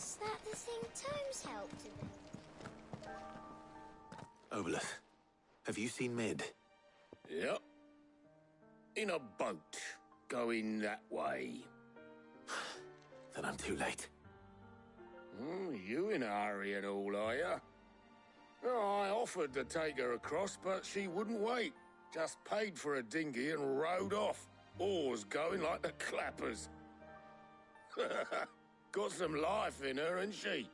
Is that the thing Tomes helped with? Obeleth, have you seen Mid? Yep. In a boat, going that way. Then I'm too late. You in a hurry and all, are you? Oh, I offered to take her across, but she wouldn't wait. Just paid for a dinghy and rowed off. Oars going like the clappers. Got some life in her, ain't she?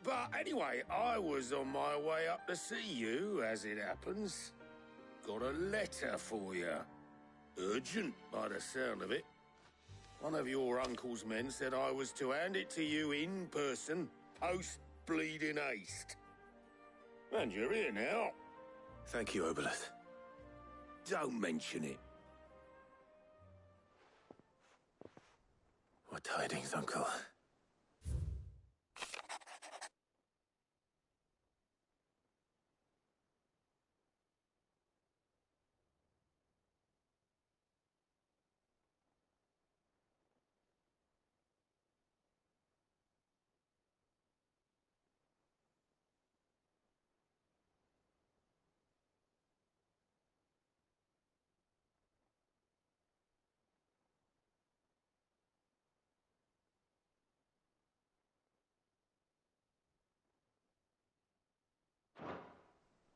But anyway, I was on my way up to see you, as it happens. Got a letter for you. Urgent, by the sound of it. One of your uncle's men said I was to hand it to you in person, post-bleeding haste. And you're here now. Thank you, Obeleth. Don't mention it. What tidings, Uncle?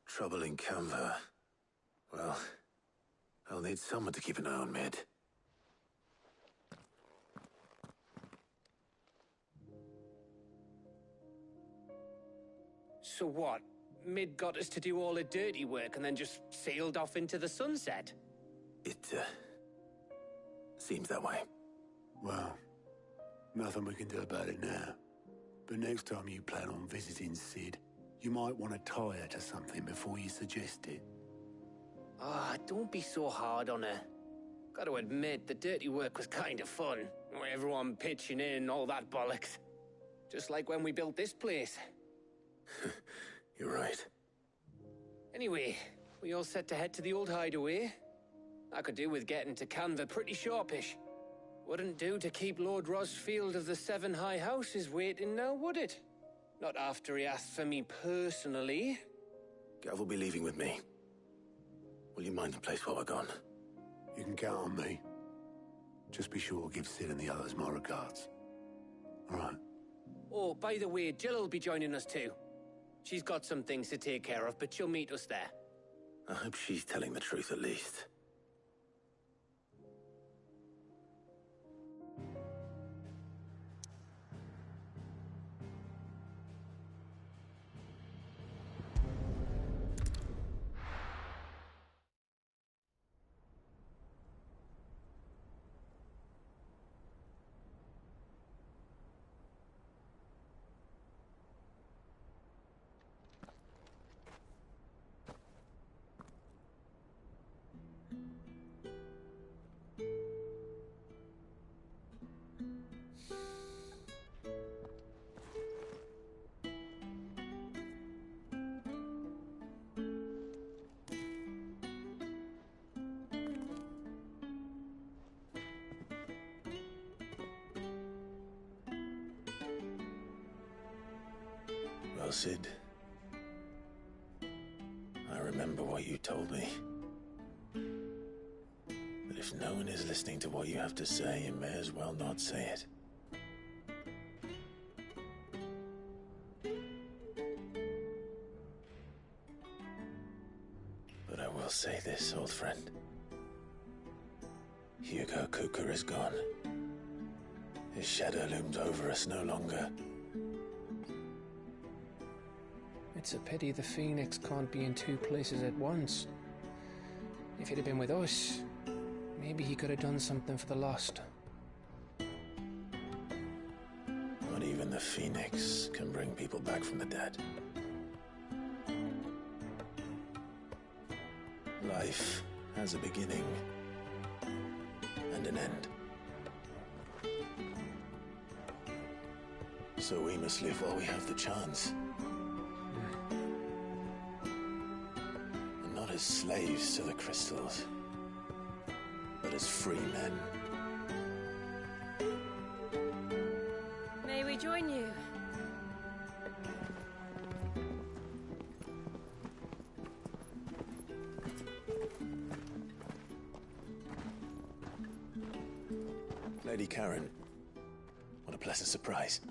Trouble in Canva. Well, I'll need someone to keep an eye on Mid. So what? Mid got us to do all the dirty work and then just sailed off into the sunset? It, seems that way. Well, nothing we can do about it now. But next time you plan on visiting Sid, you might want to tie her to something before you suggest it. Ah, don't be so hard on her. Gotta admit, the dirty work was kind of fun. Everyone pitching in and all that bollocks. Just like when we built this place. You're right. Anyway, we all set to head to the old hideaway. I could do with getting to Canva pretty sharpish. Wouldn't do to keep Lord Rosfield of the Seven High Houses waiting now, would it? Not after he asked for me personally. Gav will be leaving with me. Will you mind the place while we're gone? You can count on me. Just be sure to give Sid and the others my regards. All right. Oh, by the way, Jill will be joining us too. She's got some things to take care of, but she'll meet us there. I hope she's telling the truth at least. Well, Sid, I remember what you told me. That if no one is listening to what you have to say, you may as well not say it. But I will say this, old friend. Hugo Cooker is gone. His shadow looms over us no longer. It's a pity the Phoenix can't be in two places at once. If he'd have been with us, maybe he could have done something for the lost. Not even the Phoenix can bring people back from the dead. Life has a beginning and an end. So we must live while we have the chance. And not as slaves to the crystals, but as free men. May we join you? Lady Karen. What a pleasant surprise.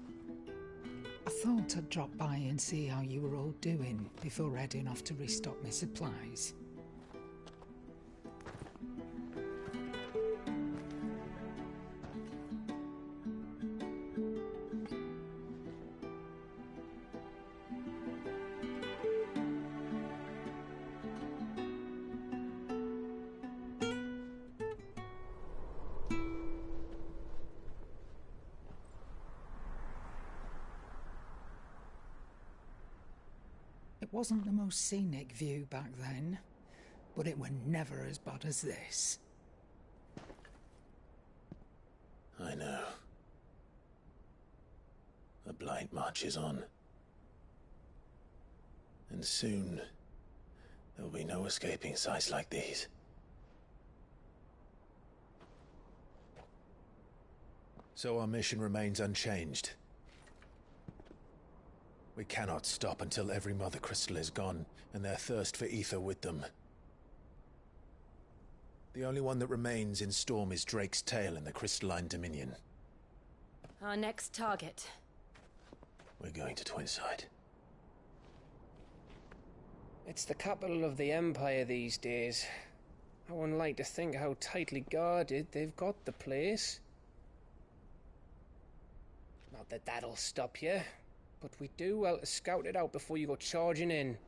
I thought I'd drop by and see how you were all doing before heading off to restock my supplies. It wasn't the most scenic view back then, but it were never as bad as this. I know. The blight marches on. And soon, there'll be no escaping sights like these. So our mission remains unchanged. We cannot stop until every Mother Crystal is gone, and their thirst for ether with them. The only one that remains in Storm is Drake's Tail in the Crystalline Dominion. Our next target. We're going to Twinside. It's the capital of the Empire these days. I wouldn't like to think how tightly guarded they've got the place. Not that that'll stop you, but we do well to scout it out before you go charging in.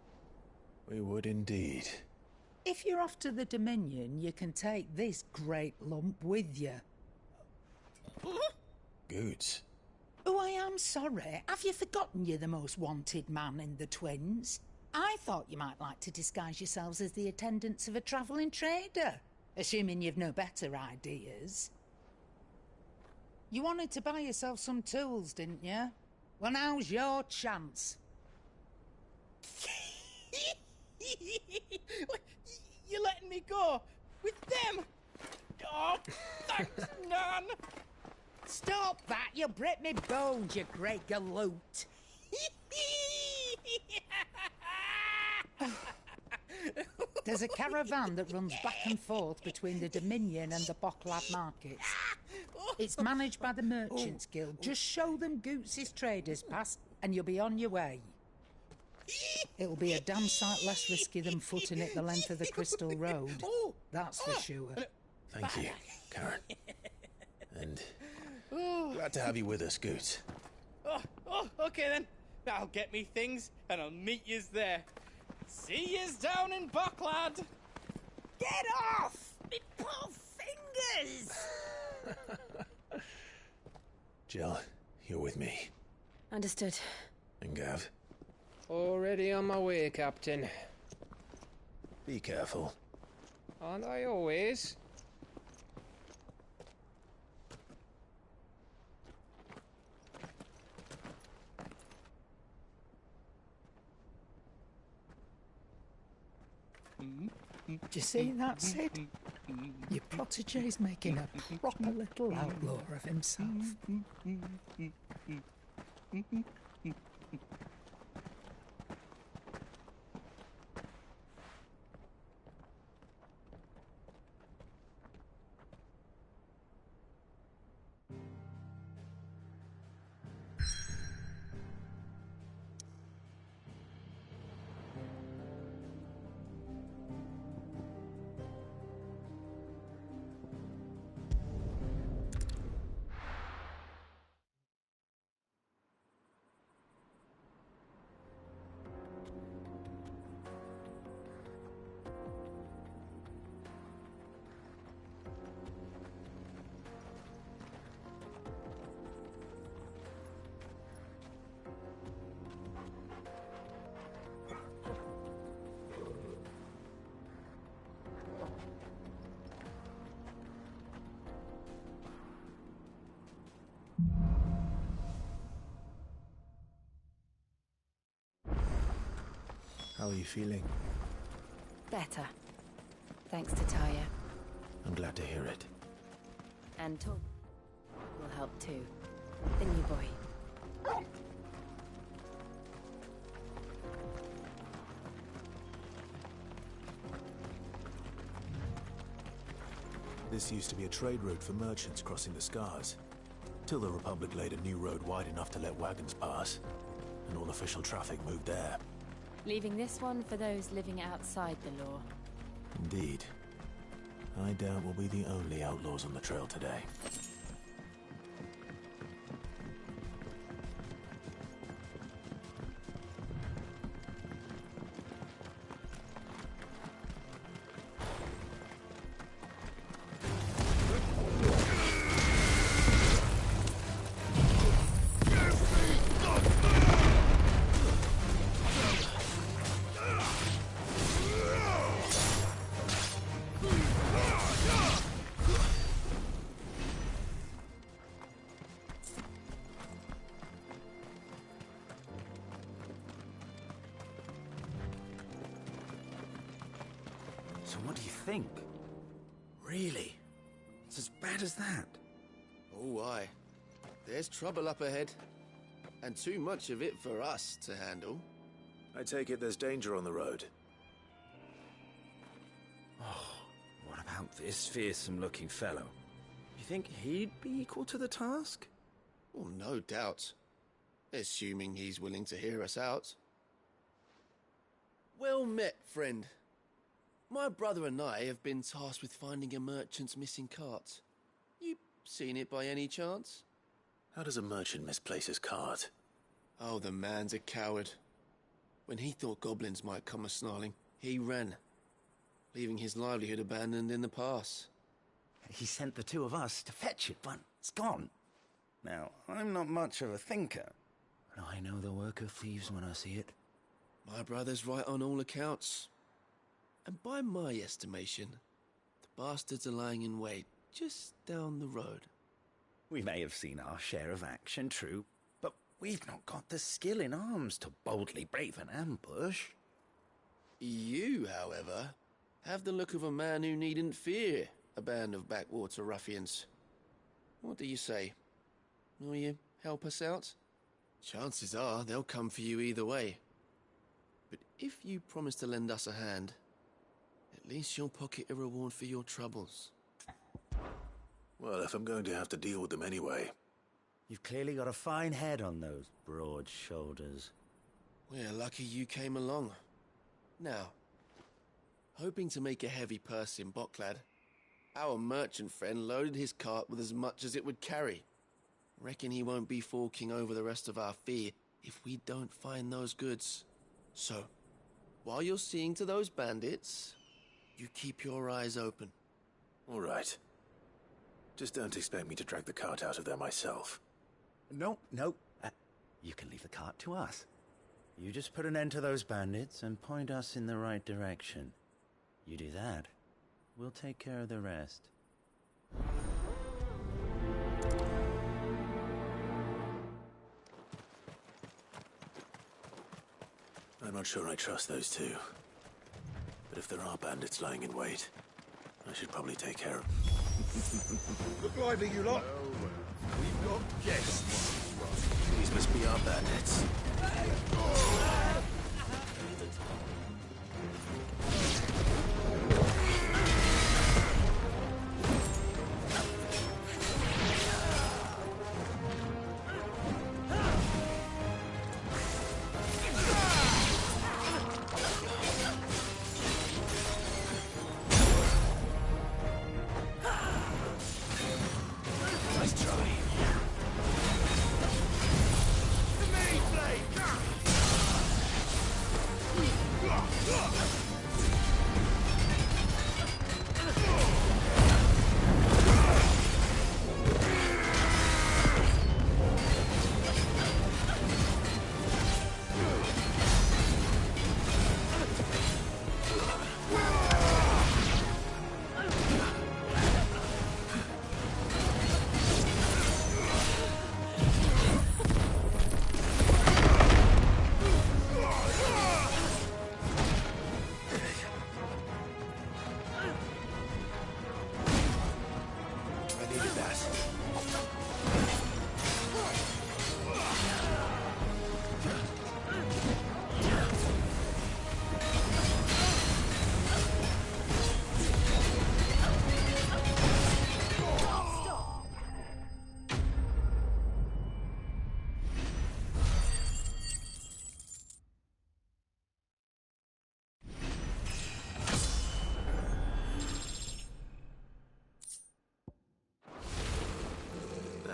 We would indeed. If you're off to the Dominion, you can take this great lump with you. Goods. Oh, I am sorry. Have you forgotten you're the most wanted man in the Twins? I thought you might like to disguise yourselves as the attendants of a travelling trader, assuming you've no better ideas. You wanted to buy yourself some tools, didn't you? Well, now's your chance. You're letting me go? With them? Oh, thanks, Nan! Stop that! You'll break me bones, you great galoot! There's a caravan that runs back and forth between the Dominion and the Bocklad markets. It's managed by the Merchants Guild. Just show them Goots' traders past and you'll be on your way. It'll be a damn sight less risky than footing it the length of the Crystal Road. That's for sure. Thank you, Karen. And glad to have you with us, Goots. Okay then. I'll get me things and I'll meet yous there. See yous down in Bocklad. Get off! Me poor fingers! Jill, you're with me. Understood. And Gav, Already on my way, Captain. be careful. Aren't I always? Do you see that, Sid? Your protege's making a proper little outlaw of himself. How are you feeling? Better. Thanks to Taya. I'm glad to hear it. And Tom will help too. The new boy. This used to be a trade route for merchants crossing the Scars, till the Republic laid a new road wide enough to let wagons pass, and all official traffic moved there. Leaving this one for those living outside the law. Indeed. I doubt we'll be the only outlaws on the trail today. So what do you think? Really? It's as bad as that? Oh, aye. There's trouble up ahead. And too much of it for us to handle. I take it there's danger on the road. Oh, what about this fearsome-looking fellow? You think he'd be equal to the task? Oh, no doubt. Assuming he's willing to hear us out. Well met, friend. My brother and I have been tasked with finding a merchant's missing cart. You seen it by any chance? How does a merchant misplace his cart? Oh, the man's a coward. When he thought goblins might come a-snarling, he ran, leaving his livelihood abandoned in the pass. He sent the two of us to fetch it, but it's gone. Now, I'm not much of a thinker, but I know the work of thieves when I see it. My brother's right on all accounts. And by my estimation, the bastards are lying in wait just down the road. We may have seen our share of action, true, but we've not got the skill in arms to boldly brave an ambush. You, however, have the look of a man who needn't fear a band of backwater ruffians. What do you say? Will you help us out? Chances are they'll come for you either way. But if you promise to lend us a hand, at least you'll pocket a reward for your troubles. Well, if I'm going to have to deal with them anyway. You've clearly got a fine head on those broad shoulders. We're lucky you came along. Now, hoping to make a heavy purse in Boklad, our merchant friend loaded his cart with as much as it would carry. Reckon he won't be forking over the rest of our fee if we don't find those goods. So, while you're seeing to those bandits, you keep your eyes open. All right. Just don't expect me to drag the cart out of there myself. No. You can leave the cart to us. You just put an end to those bandits and point us in the right direction. You do that, we'll take care of the rest. I'm not sure I trust those two. But if there are bandits lying in wait, I should probably take care of them. Look lively, you lot. We've got guests. These must be our bandits. Nice try.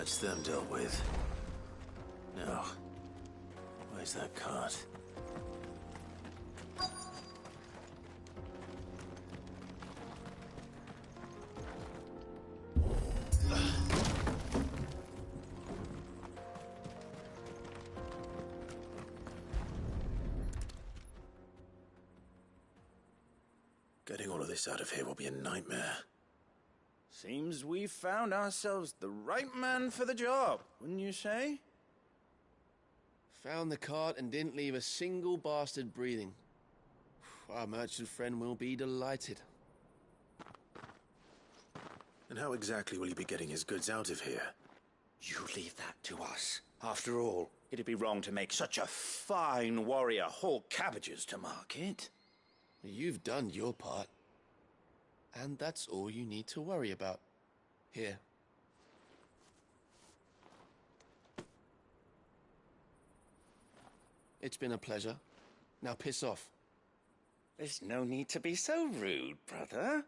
That's them dealt with. Now, where's that cart? Getting all of this out of here will be a nightmare. Seems we've found ourselves the right man for the job, wouldn't you say? Found the cart and didn't leave a single bastard breathing. Our merchant friend will be delighted. And how exactly will he be getting his goods out of here? You leave that to us. After all, it'd be wrong to make such a fine warrior haul cabbages to market. You've done your part. And that's all you need to worry about. Here. It's been a pleasure. Now piss off. There's no need to be so rude, brother.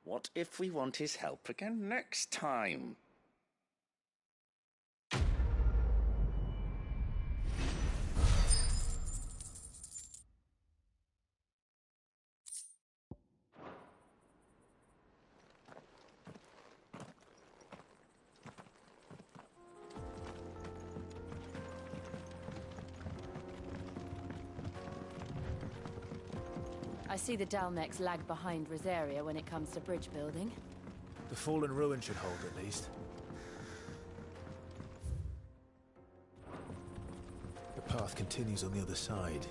What if we want his help again next time? I see the Dalmex lag behind Rosaria when it comes to bridge building. The fallen ruin should hold at least. The path continues on the other side.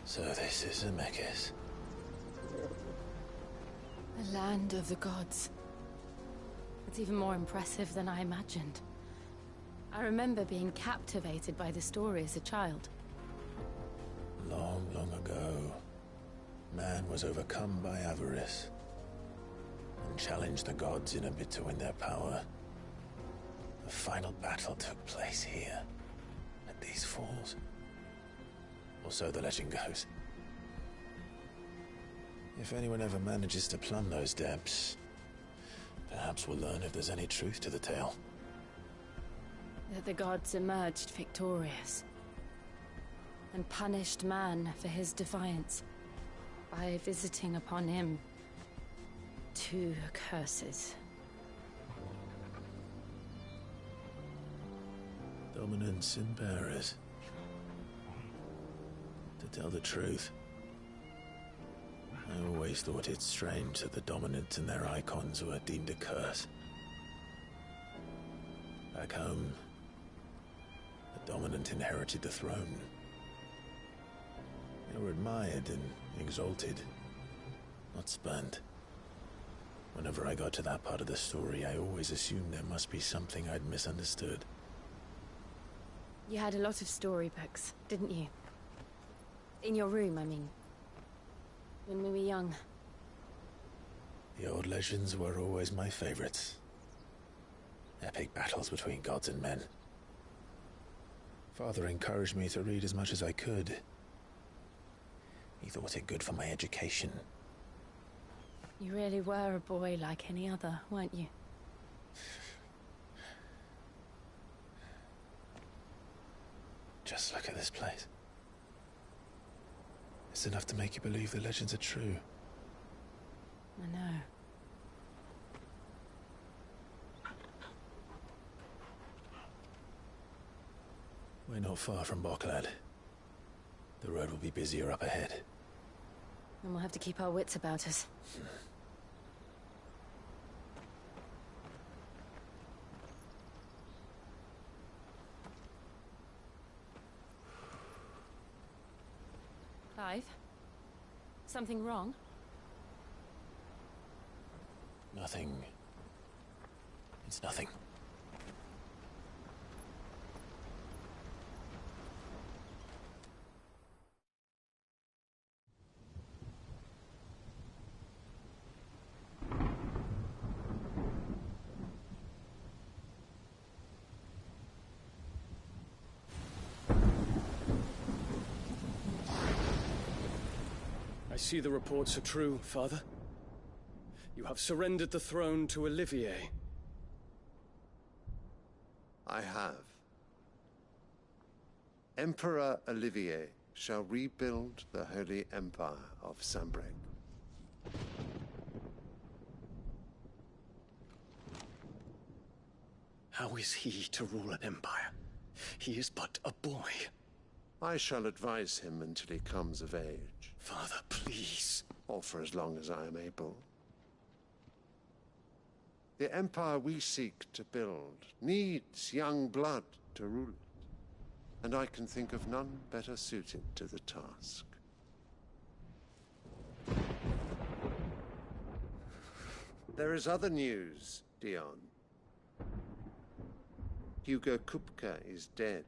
So this is Zemeckis. The land of the gods. It's even more impressive than I imagined. I remember being captivated by the story as a child. Long, long ago, man was overcome by avarice and challenged the gods in a bid to win their power. The final battle took place here, at these falls. Or so the legend goes. If anyone ever manages to plumb those depths, perhaps we'll learn if there's any truth to the tale. That the gods emerged victorious and punished man for his defiance by visiting upon him 2 curses. Dominance and bearers. To tell the truth, I always thought it strange that the dominant and their icons were deemed a curse. Back home, the dominant inherited the throne. They were admired and exalted, not spurned. Whenever I got to that part of the story, I always assumed there must be something I'd misunderstood. You had a lot of storybooks, didn't you? In your room, I mean. When we were young. The old legends were always my favorites. Epic battles between gods and men. Father encouraged me to read as much as I could. He thought it good for my education. You really were a boy like any other, weren't you? Just look at this place. It's enough to make you believe the legends are true. I know. We're not far from Boklad. The road will be busier up ahead. And we'll have to keep our wits about us. Clive? Something wrong? Nothing. It's nothing. I see the reports are true, Father. You have surrendered the throne to Olivier. I have. Emperor Olivier shall rebuild the Holy Empire of Sanbreque. How is he to rule an empire? He is but a boy. I shall advise him until he comes of age. Father, please. Or for as long as I am able. The empire we seek to build needs young blood to rule it, and I can think of none better suited to the task. There is other news, Dion. Hugo Kupka is dead,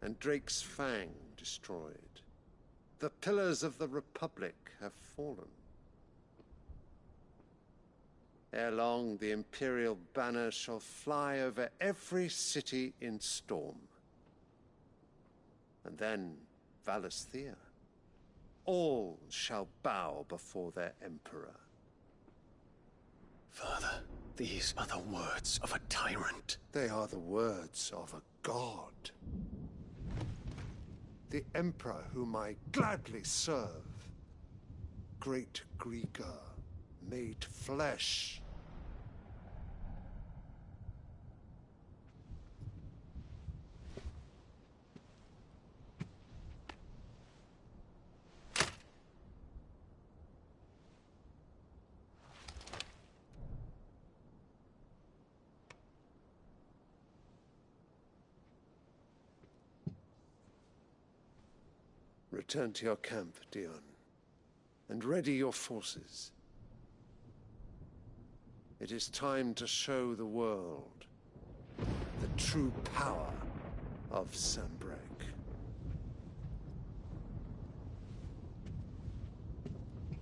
and Drake's Fang destroyed. The pillars of the Republic have fallen. Ere long, the Imperial banner shall fly over every city in Storm. And then Valisthea. All shall bow before their Emperor. Father, these are the words of a tyrant. They are the words of a god. The Emperor whom I gladly serve. Great Grieger, made flesh. Return to your camp, Dion, and ready your forces. It is time to show the world the true power of Sanbreque.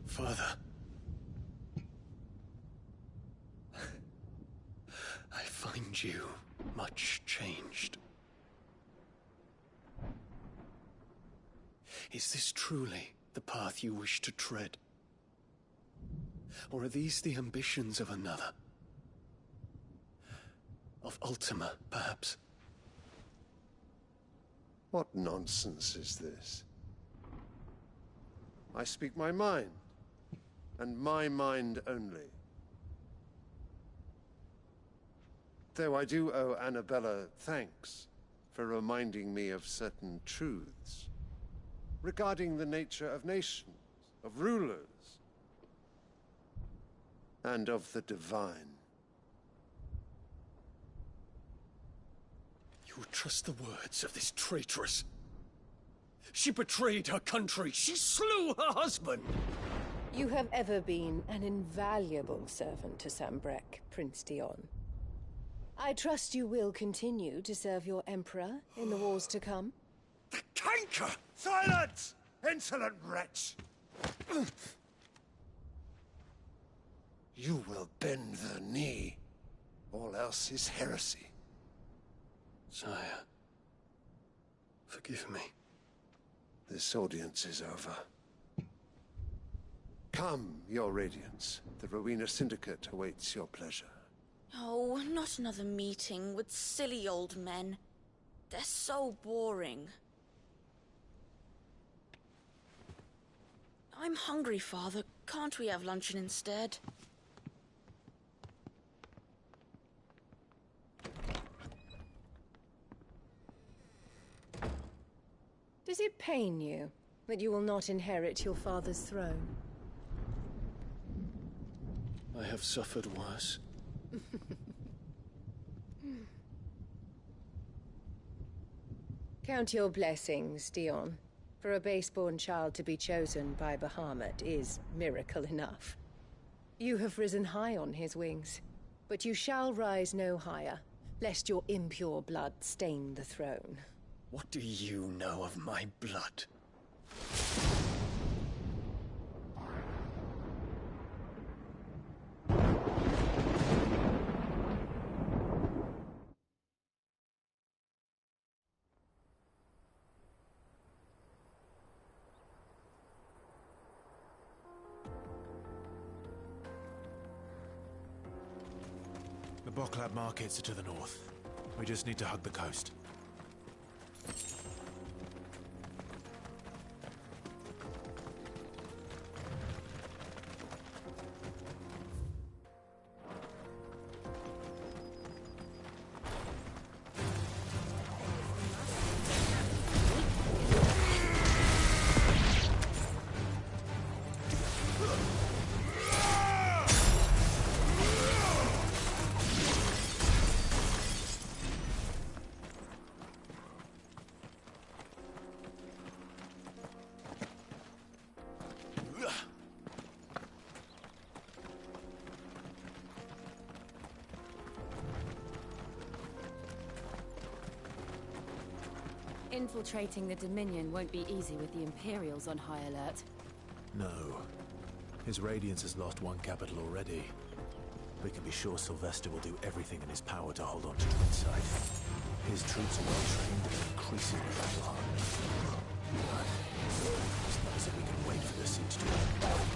Father. I find you much changed. Is this truly the path you wish to tread? Or are these the ambitions of another? Of Ultima, perhaps? What nonsense is this? I speak my mind, and my mind only. Though I do owe Annabella thanks for reminding me of certain truths regarding the nature of nations, of rulers, and of the divine. You would trust the words of this traitress? She betrayed her country. She slew her husband. You have ever been an invaluable servant to Sanbreque, Prince Dion. I trust you will continue to serve your Emperor in the wars to come. The canker! Silence! Insolent wretch! You will bend the knee, All else is heresy. Sire, forgive me. This audience is over. Come, Your Radiance. The Rowena Syndicate awaits your pleasure. Oh, not another meeting with silly old men. They're so boring. I'm hungry, Father. Can't we have luncheon instead? Does it pain you that you will not inherit your father's throne? I have suffered worse. Count your blessings, Dion. For a base-born child to be chosen by Bahamut is miracle enough. You have risen high on his wings, but you shall rise no higher, lest your impure blood stain the throne. What do you know of my blood? The Boklab markets are to the north. We just need to hug the coast. Infiltrating the Dominion won't be easy with the Imperials on high alert. No. His Radiance has lost one capital already. We can be sure Sylvester will do everything in his power to hold on to Twinside. His troops are well trained and increasingly battle-hardened. But it's not as if we can wait for the siege to end.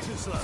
Too slow.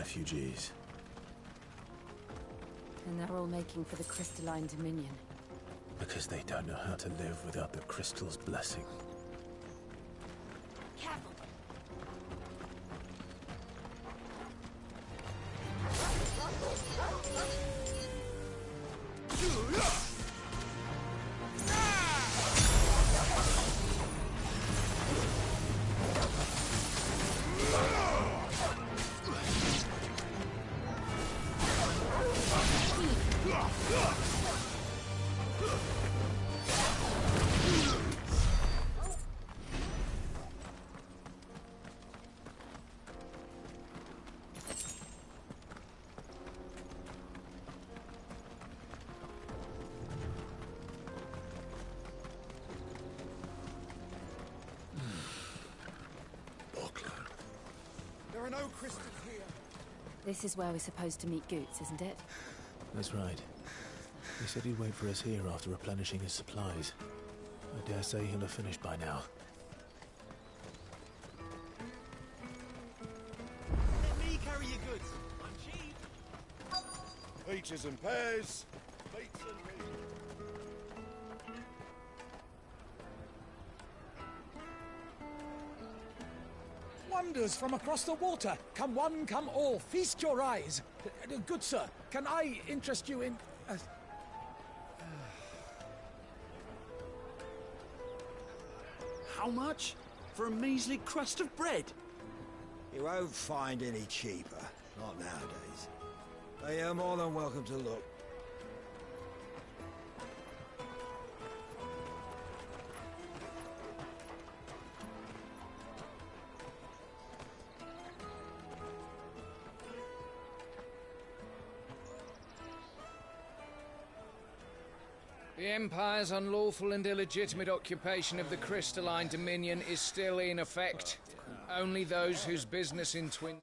refugees. And they're all making for the crystalline dominion. Because they don't know how to live without the crystal's blessing. Careful! There are no crystals here. This is where we're supposed to meet Goots, isn't it? That's right. He said he'd wait for us here after replenishing his supplies. I dare say he'll have finished by now. Let me carry your goods. I'm cheap. Peaches and pears. Beets and peas. Wonders from across the water. Come one, come all. Feast your eyes. Good sir, can I interest you in... How much? For a measly crust of bread? You won't find any cheaper. Not nowadays. But you're more than welcome to look. The Empire's unlawful and illegitimate occupation of the crystalline dominion is still in effect. Only those whose business in Twin...